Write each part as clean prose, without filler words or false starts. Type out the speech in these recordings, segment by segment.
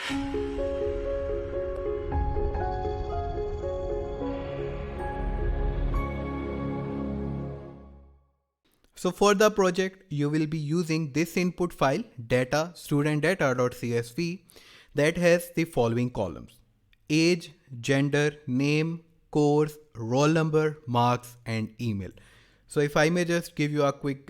So for the project, you will be using this input file data StudentData.csv that has the following columns: age, gender, name, course, roll number, marks, and email. So if I may just give you a quick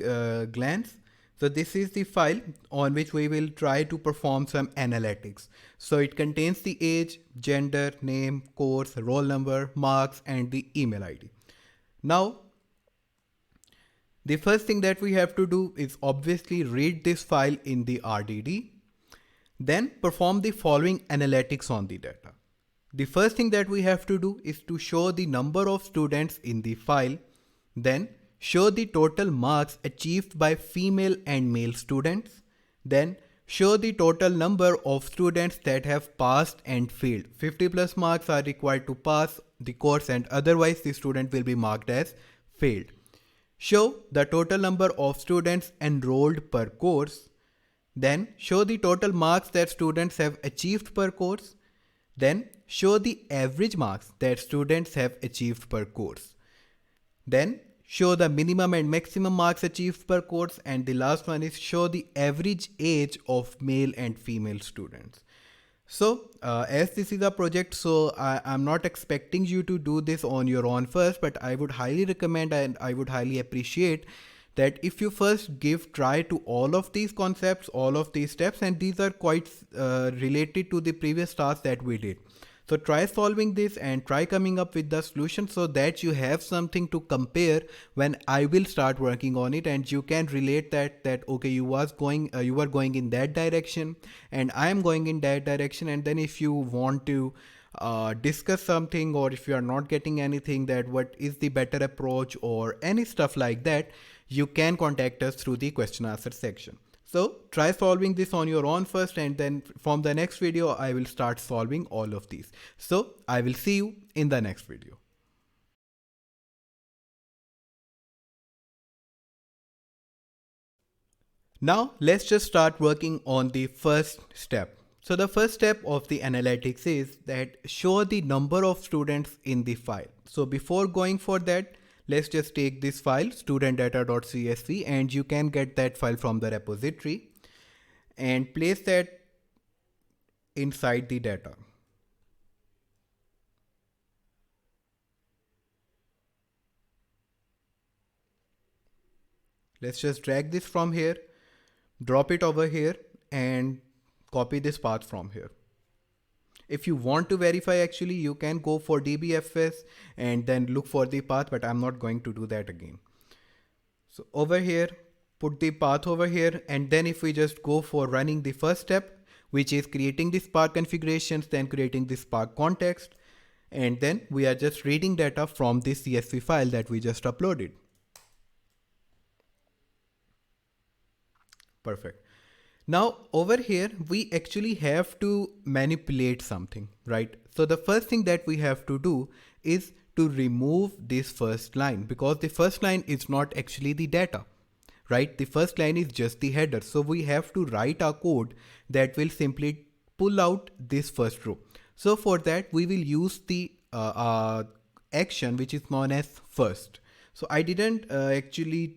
glance. So this is the file on which we will try to perform some analytics. So it contains the age, gender, name, course, roll number, marks, and the email ID. Now, the first thing that we have to do is obviously read this file in the RDD, then perform the following analytics on the data. The first thing that we have to do is to show the number of students in the file, then show the total marks achieved by female and male students, then show the total number of students that have passed and failed. 50 plus marks are required to pass the course, and otherwise the student will be marked as failed. Show the total number of students enrolled per course, then show the total marks that students have achieved per course, then show the average marks that students have achieved per course, then show the minimum and maximum marks achieved per course, and the last one is show the average age of male and female students. So as this is a project, so I'm not expecting you to do this on your own first, but I would highly recommend and I would highly appreciate that if you first try to all of these concepts, all of these steps, and these are quite related to the previous tasks that we did. So try solving this and try coming up with the solution so that you have something to compare when I will start working on it, and you can relate that okay, you were going in that direction and I am going in that direction, and then if you want to discuss something, or if you are not getting anything, that what is the better approach or any stuff like that, you can contact us through the question answer section. So try solving this on your own first, and then from the next video, I will start solving all of these. So I will see you in the next video. Now let's just start working on the first step. So the first step of the analytics is that show the number of students in the file. So before going for that, let's just take this file StudentData.csv, and you can get that file from the repository and place that inside the data. Let's just drag this from here, drop it over here, and copy this path from here. If you want to verify, actually you can go for dbfs and then look for the path, but I'm not going to do that again. So over here, put the path over here, and then if we just go for running the first step, which is creating the Spark configurations, then creating the Spark context, and then we are just reading data from this CSV file that we just uploaded. Perfect. Now over here, we actually have to manipulate something, right? So the first thing that we have to do is to remove this first line, because the first line is not actually the data, right? The first line is just the header. So we have to write a code that will simply pull out this first row. So for that, we will use the action which is known as first. So I didn't actually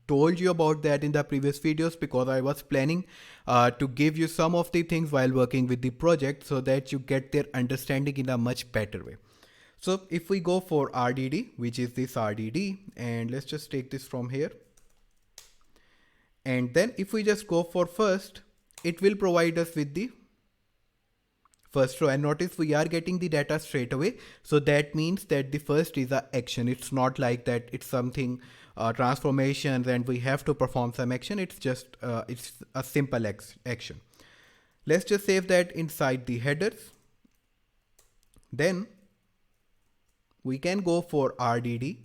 told you about that in the previous videos, because I was planning to give you some of the things while working with the project so that you get their understanding in a much better way. So if we go for RDD, which is this RDD, and let's just take this from here. And then if we just go for first, it will provide us with the first row, and notice we are getting the data straight away. So that means that the first is a action. It's not like that it's something transformations and we have to perform some action. It's just it's a simple action. Let's just save that inside the headers. Then we can go for RDD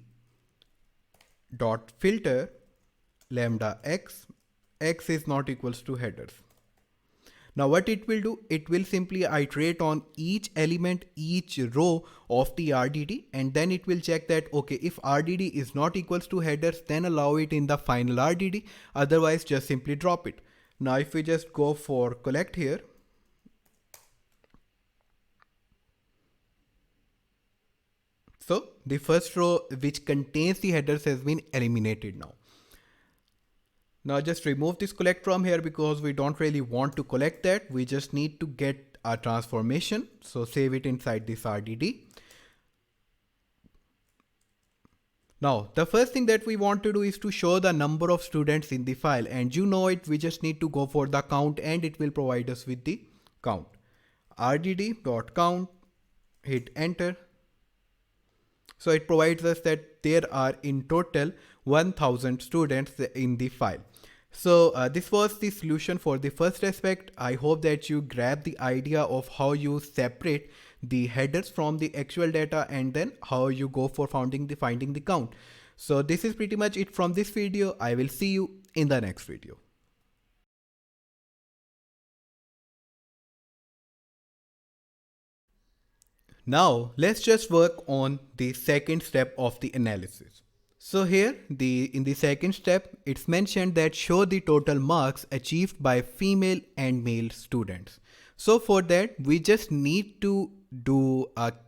dot filter lambda x. X is not equals to headers. Now what it will do, it will simply iterate on each element, each row of the RDD, and then it will check that, okay, if RDD is not equals to headers, then allow it in the final RDD, otherwise just simply drop it. Now if we just go for collect here, So the first row which contains the headers has been eliminated now. Now just remove this collect from here because we don't really want to collect that. We just need to get a transformation. So save it inside this RDD. Now, the first thing that we want to do is to show the number of students in the file, and you know it, we just need to go for the count and it will provide us with the count. RDD.count, hit enter. So it provides us that there are in total 1000 students in the file. So this was the solution for the first aspect. I hope that you grab the idea of how you separate the headers from the actual data and then how you go for finding the count. So this is pretty much it from this video. I will see you in the next video. Now let's just work on the second step of the analysis. So here in the second step, it's mentioned that show the total marks achieved by female and male students. So for that, we just need to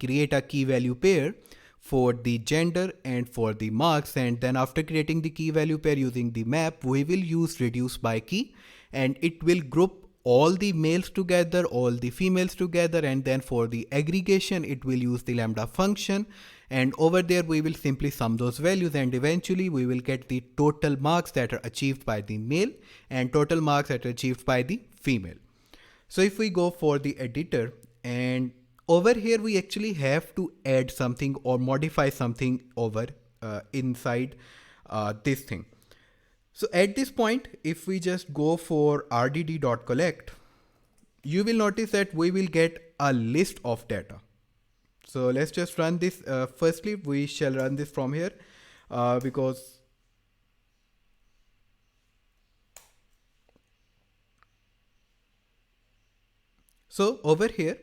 create a key value pair for the gender and for the marks, and then after creating the key value pair using the map, we will use reduce by key and it will group all the males together, all the females together, and then for the aggregation it will use the lambda function, and over there we will simply sum those values and eventually we will get the total marks that are achieved by the male and total marks that are achieved by the female. So if we go for the editor, and over here we actually have to add something or modify something over inside this thing. So at this point, if we just go for rdd.collect, you will notice that we will get a list of data. So let's just run this. Firstly, we shall run this from here because so over here,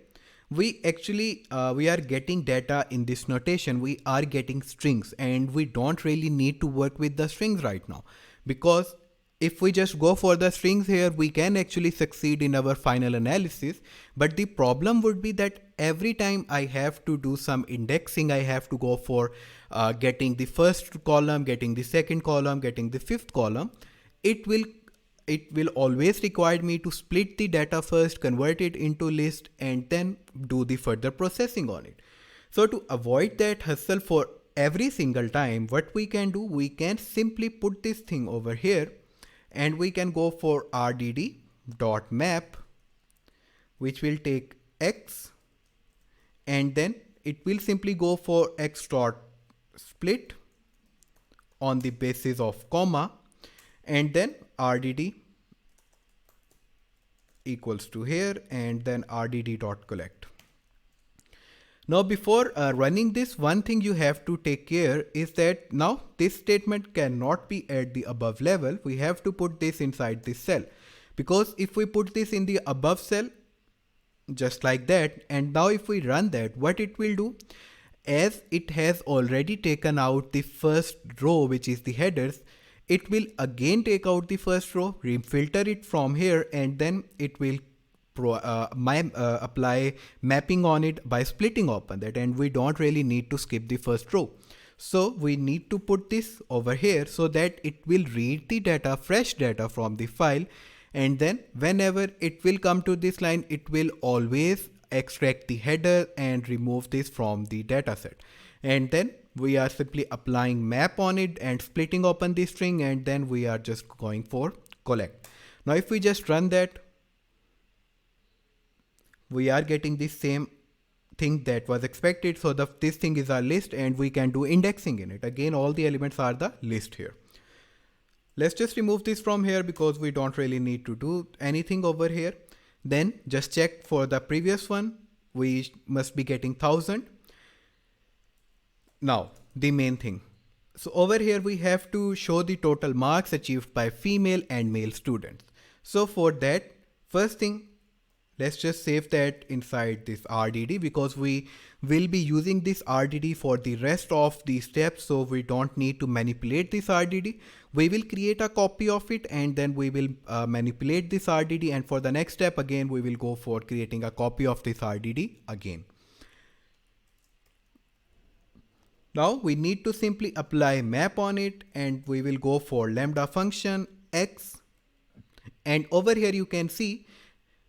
we actually we are getting data in this notation. We are getting strings and we don't really need to work with the strings right now, because if we just go for the strings here, we can actually succeed in our final analysis. But the problem would be that every time I have to do some indexing, I have to go for getting the first column, getting the second column, getting the fifth column. It will always require me to split the data first, convert it into list, and then do the further processing on it. So to avoid that hassle for every single time, what we can do, we can simply put this thing over here and we can go for rdd.map, which will take x, and then it will simply go for x.split on the basis of comma, and then rdd equals to here, and then rdd.collect. Now before running this, one thing you have to take care is that now this statement cannot be at the above level. We have to put this inside this cell, because if we put this in the above cell just like that, and now if we run that, what it will do, as it has already taken out the first row, which is the headers, it will again take out the first row, refilter it from here, and then it will apply mapping on it by splitting open that, and we don't really need to skip the first row. So we need to put this over here so that it will read the data, fresh data from the file, and then whenever it will come to this line, it will always extract the header and remove this from the dataset. And then we are simply applying map on it and splitting open the string, and then we are just going for collect. Now if we just run that, we are getting the same thing that was expected. So this thing is our list and we can do indexing in it. Again, all the elements are the list here. Let's just remove this from here because we don't really need to do anything over here. Then just check for the previous one. We must be getting 1000. Now the main thing. So over here we have to show the total marks achieved by female and male students. So for that, first thing, let's just save that inside this RDD, because we will be using this RDD for the rest of the steps. So we don't need to manipulate this RDD. We will create a copy of it and then we will manipulate this RDD. And for the next step, again, we will go for creating a copy of this RDD again. Now we need to simply apply map on it, and we will go for lambda function x, and over here you can see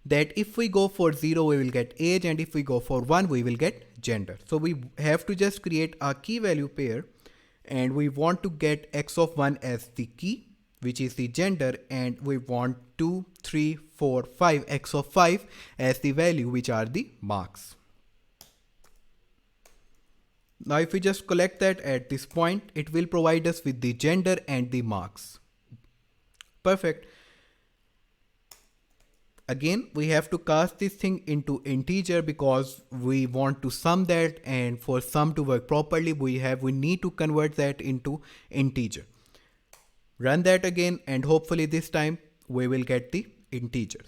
that if we go for 0 we will get age, and if we go for 1 we will get gender. So we have to just create a key value pair, and we want to get x of 1 as the key, which is the gender, and we want 2, 3, 4, 5 x of 5 as the value, which are the marks. Now if we just collect that at this point, it will provide us with the gender and the marks. Perfect. Again, we have to cast this thing into integer because we want to sum that, and for sum to work properly we need to convert that into integer. Run that again, and hopefully this time we will get the integers.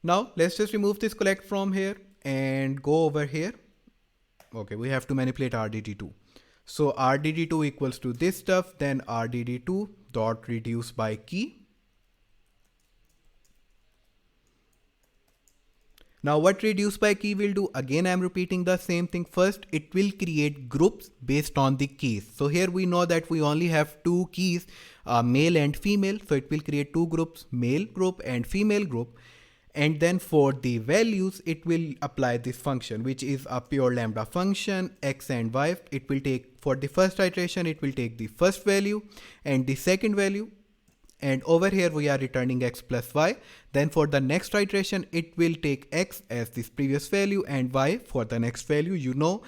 Now let's just remove this collect from here and go over here. Okay, we have to manipulate RDD2. So RDD2 equals to this stuff, then RDD2 dot reduce by key. Now what reduce by key will do, again I'm repeating the same thing. First it will create groups based on the keys. So here we know that we only have two keys, male and female. So it will create two groups, male group and female group. And then for the values, it will apply this function, which is a pure lambda function, x and y. It will take, for the first iteration, it will take the first value and the second value. And over here we are returning x plus y. Then for the next iteration, it will take x as this previous value and y for the next value. You know,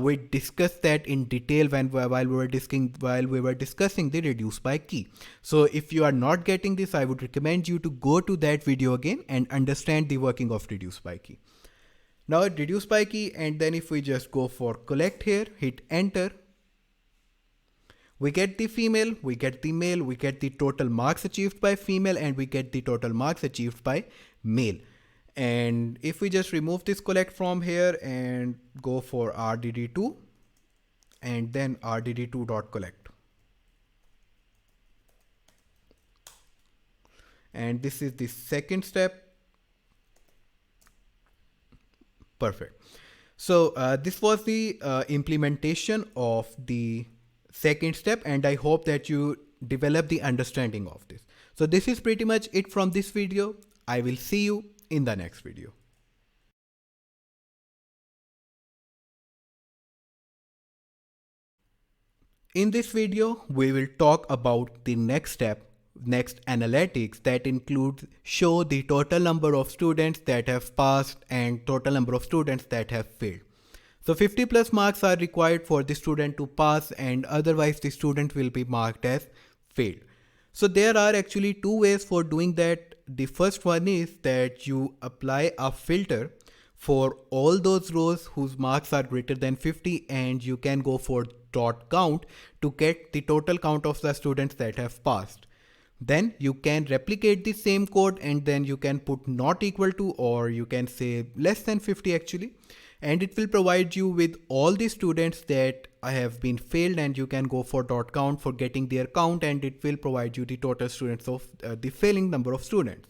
we discussed that in detail while we were discussing the reduce by key. So if you are not getting this, I would recommend you to go to that video again and understand the working of reduce by key. Now reduce by key, and then if we just go for collect here, hit enter. We get the female, we get the male, we get the total marks achieved by female, and we get the total marks achieved by male. And if we just remove this collect from here and go for RDD2 and then RDD2.collect. And this is the second step. Perfect. So this was the implementation of the second step, and I hope that you develop the understanding of this. So this is pretty much it from this video. I will see you in the next video. In this video, we will talk about the next step, next analytics, that includes show the total number of students that have passed and total number of students that have failed. So 50 plus marks are required for the student to pass, and otherwise the student will be marked as failed. So there are actually two ways for doing that. The first one is that you apply a filter for all those rows whose marks are greater than 50, and you can go for dot count to get the total count of the students that have passed. Then you can replicate the same code, and then you can put not equal to, or you can say less than 50 actually. And it will provide you with all the students that have been failed, and you can go for dot count for getting their count, and it will provide you the total students of the failing number of students.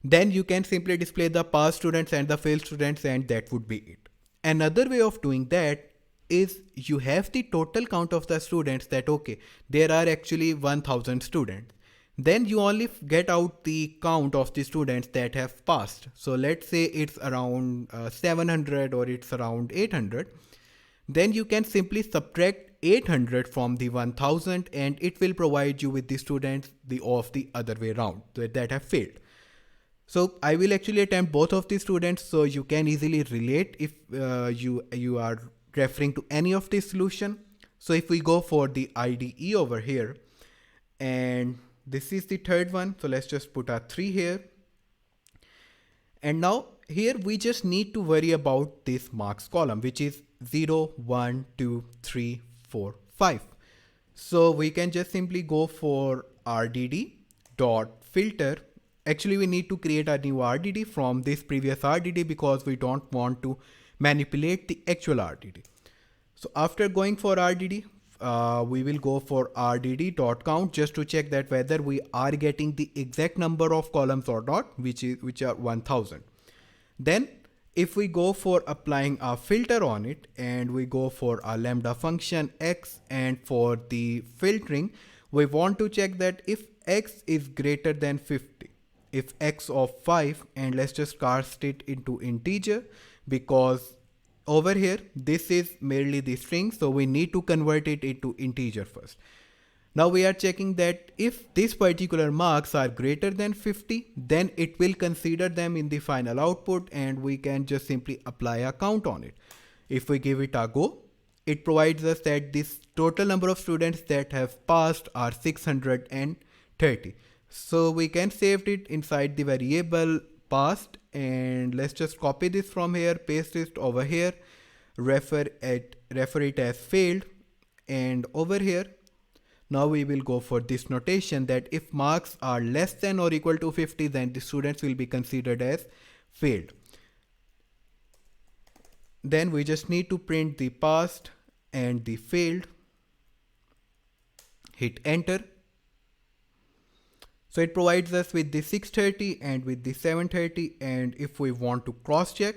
Then you can simply display the passed students and the failed students, and that would be it. Another way of doing that is you have the total count of the students, that okay, there are actually 1000 students. Then you only get out the count of the students that have passed. So let's say it's around 700 or it's around 800. Then you can simply subtract 800 from the 1000, and it will provide you with the students of the other way around that have failed. So I will actually attempt both of the students, so you can easily relate if you are referring to any of the solution. So if we go for the IDE over here, and this is the third one, so let's just put a 3 here. And now here we just need to worry about this marks column, which is 0, 1, 2, 3, 4, 5. So we can just simply go for RDD dot filter. Actually, we need to create a new RDD from this previous RDD because we don't want to manipulate the actual RDD. So after going for RDD, we will go for RDD.count just to check that whether we are getting the exact number of columns or not, which are 1000. Then if we go for applying a filter on it and we go for a lambda function x, and for the filtering, we want to check that if x is greater than 50, if x of 5, and let's just cast it into integer, because over here this is merely the string, so we need to convert it into integer first. Now we are checking that if this particular marks are greater than 50, then it will consider them in the final output, and we can just simply apply a count on it. If we give it a go, it provides us that this total number of students that have passed are 630. So we can save it inside the variable passed, and let's just copy this from here, paste it over here, refer it as failed, and over here now we will go for this notation that if marks are less than or equal to 50, then the students will be considered as failed. Then we just need to print the passed and the failed. Hit enter. So it provides us with the 630 and with the 730, and if we want to cross check,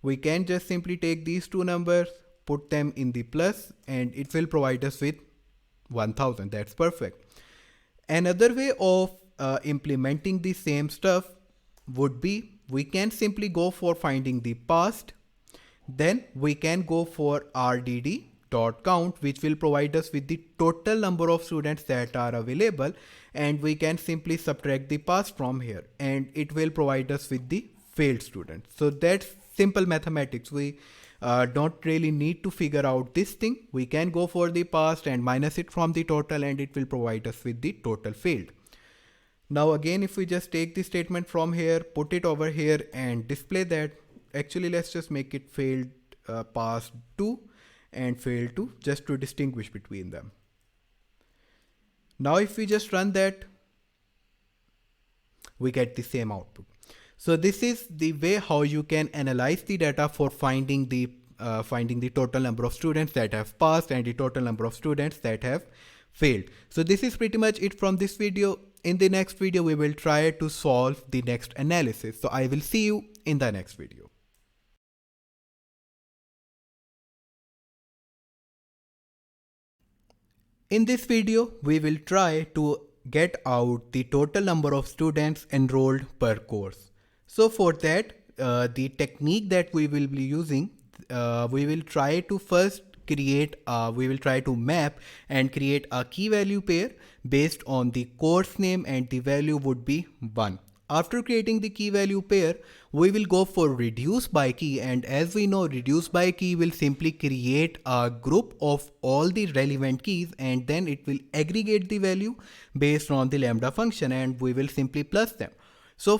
we can just simply take these two numbers, put them in the plus, and it will provide us with 1000. That's perfect. Another way of implementing the same stuff would be, we can simply go for finding the past, then we can go for RDD.count, which will provide us with the total number of students that are available, and we can simply subtract the past from here, and it will provide us with the failed students. So that's simple mathematics. We don't really need to figure out this thing. We can go for the past and minus it from the total, and it will provide us with the total failed. Now again, if we just take the statement from here, put it over here and display that, actually let's just make it failed past 2 and failed 2, just to distinguish between them. Now if we just run that, we get the same output. So this is the way how you can analyze the data for finding the total number of students that have passed and the total number of students that have failed. So this is pretty much it from this video. In the next video, we will try to solve the next analysis. So I will see you in the next video. In this video, we will try to get out the total number of students enrolled per course. So for that, the technique that we will be using, we will try to first map and create a key value pair based on the course name, and the value would be 1. After creating the key value pair, we will go for reduce by key, and as we know, reduce by key will simply create a group of all the relevant keys, and then it will aggregate the value based on the lambda function, and we will simply plus them. So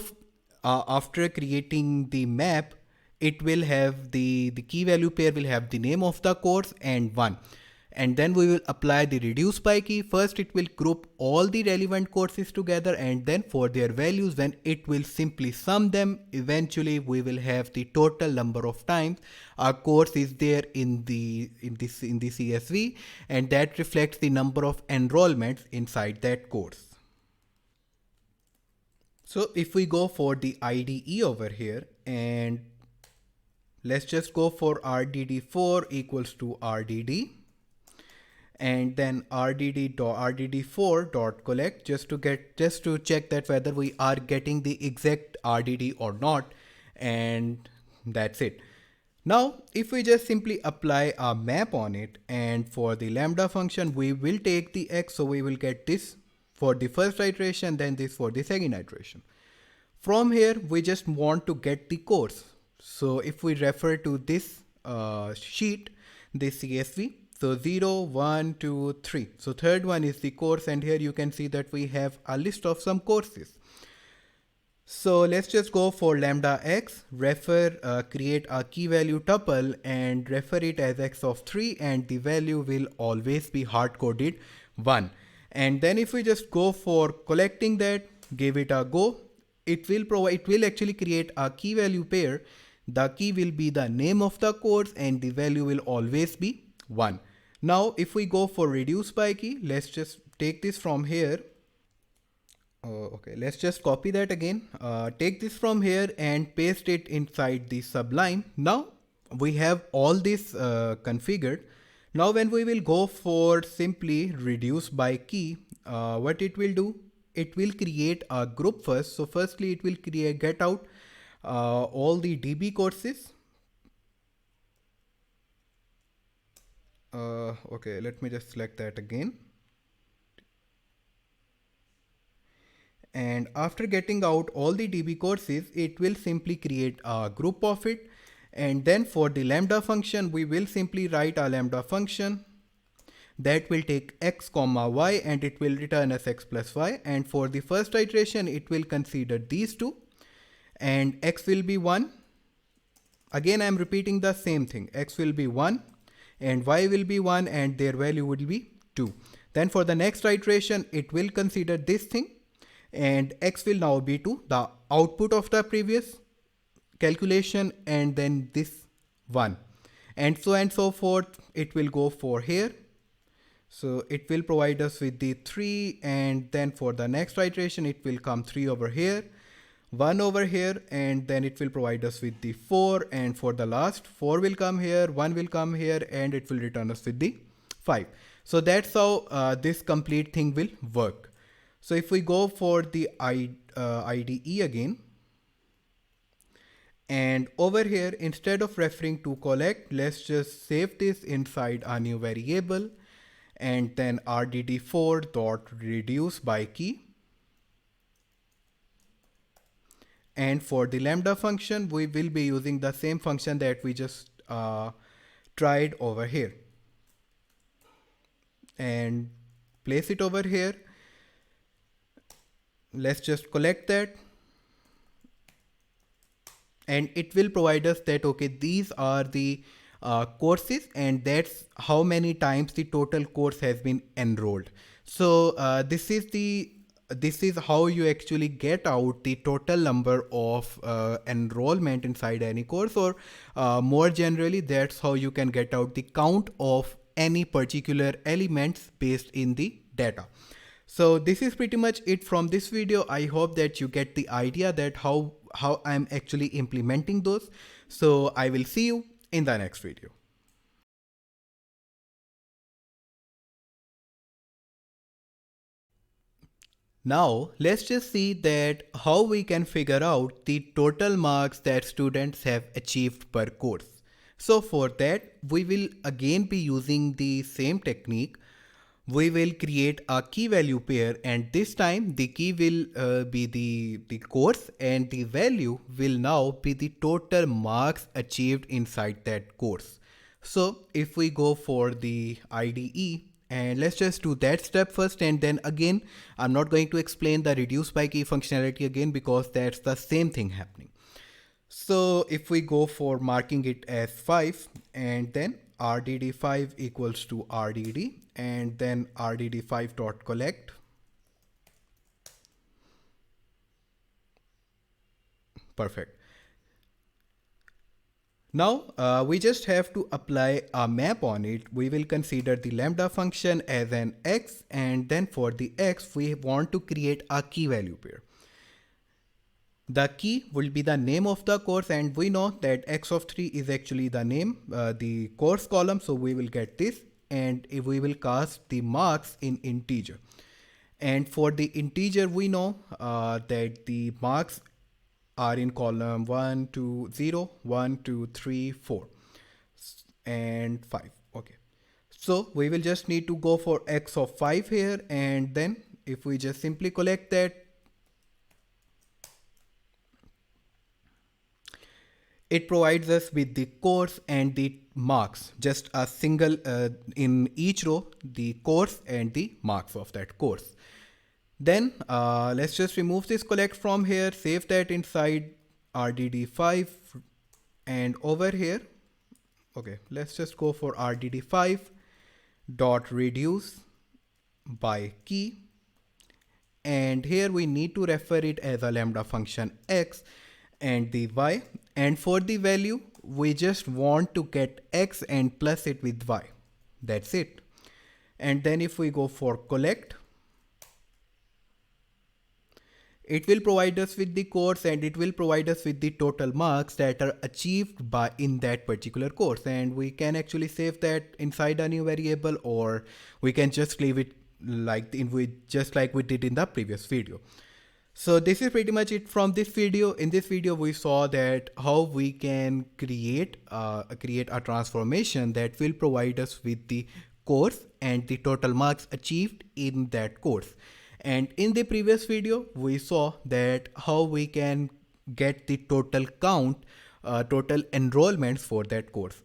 after creating the map, it will have the key value pair will have the name of the course and 1. And then we will apply the reduce by key. First, it will group all the relevant courses together, and then for their values, when it will simply sum them, eventually we will have the total number of times our course is there in the CSV, and that reflects the number of enrollments inside that course. So if we go for the IDE over here, and let's just go for RDD4 equals to RDD, and then RDD.RDD4.collect, just to check that whether we are getting the exact RDD or not, and that's it. Now if we just simply apply a map on it, and for the lambda function we will take the x, so we will get this for the first iteration, then this for the second iteration. From here we just want to get the course. So if we refer to this sheet, this CSV, so 0, 1, 2, 3. So third one is the course, and here you can see that we have a list of some courses. So let's just go for lambda x, create a key value tuple and refer it as x of 3, and the value will always be hard coded 1. And then if we just go for collecting that, give it a go, it will actually create a key value pair. The key will be the name of the course, and the value will always be 1. Now if we go for reduce by key, let's just take this from here. Okay, let's just copy that again. Take this from here and paste it inside the subline. Now we have all this configured. Now when we will go for simply reduce by key, what it will do, it will create a group first. So firstly it will get out all the DB courses. Okay, let me just select that again. And after getting out all the DB courses, it will simply create a group of it. And then for the lambda function, we will simply write a lambda function that will take x comma y and it will return us x plus y. And for the first iteration, it will consider these two and x will be 1. Again, I am repeating the same thing. X will be 1 and y will be 1 and their value will be 2. Then for the next iteration, it will consider this thing and x will now be 2, the output of the previous calculation, and then this 1 and so forth. It will go for here. So it will provide us with the 3 and then for the next iteration it will come 3 over here, 1 over here, and then it will provide us with the 4, and for the last 4 will come here, 1 will come here, and it will return us with the 5. So that's how this complete thing will work. So if we go for the IDE again, and over here, instead of referring to collect, let's just save this inside a new variable and then RDD4.reduce by key. And for the lambda function, we will be using the same function that we just tried over here. And place it over here. Let's just collect that. And it will provide us that, okay, these are the courses and that's how many times the total course has been enrolled. So this is how you actually get out the total number of enrollment inside any course, or more generally, that's how you can get out the count of any particular elements based in the data. So this is pretty much it from this video. I hope that you get the idea that how I'm actually implementing those. So I will see you in the next video. Now let's just see that how we can figure out the total marks that students have achieved per course. So for that, we will again be using the same technique. We will create a key value pair, and this time the key will be the course and the value will now be the total marks achieved inside that course. So if we go for the IDE, and let's just do that step first, and then again I'm not going to explain the reduce by key functionality again because that's the same thing happening. So if we go for marking it as 5 and then RDD5 equals to RDD and then RDD5.collect. Perfect. Now we just have to apply a map on it. We will consider the lambda function as an x, and then for the x we want to create a key value pair. The key will be the name of the course, and we know that x of 3 is actually the name, the course column. So we will get this, and we will cast the marks in integer. And for the integer, we know that the marks are in column 1, 2, 0, 1, 2, 3, 4, and 5. Okay. So we will just need to go for x of 5 here, and then if we just simply collect that, it provides us with the course and the marks, just a single in each row, the course and the marks of that course. Then let's just remove this collect from here, save that inside RDD5, and over here, okay, let's just go for RDD5 dot reduce by key, and here we need to refer it as a lambda function x and the y, and for the value we just want to get x and plus it with y. That's it. And then if we go for collect, It will provide us with the course, and it will provide us with the total marks that are achieved by in that particular course. And we can actually save that inside a new variable, or we can just leave it just like we did in the previous video. So this is pretty much it from this video. In this video, we saw that how we can create a transformation that will provide us with the course and the total marks achieved in that course. And in the previous video, we saw that how we can get the total count, total enrollments for that course.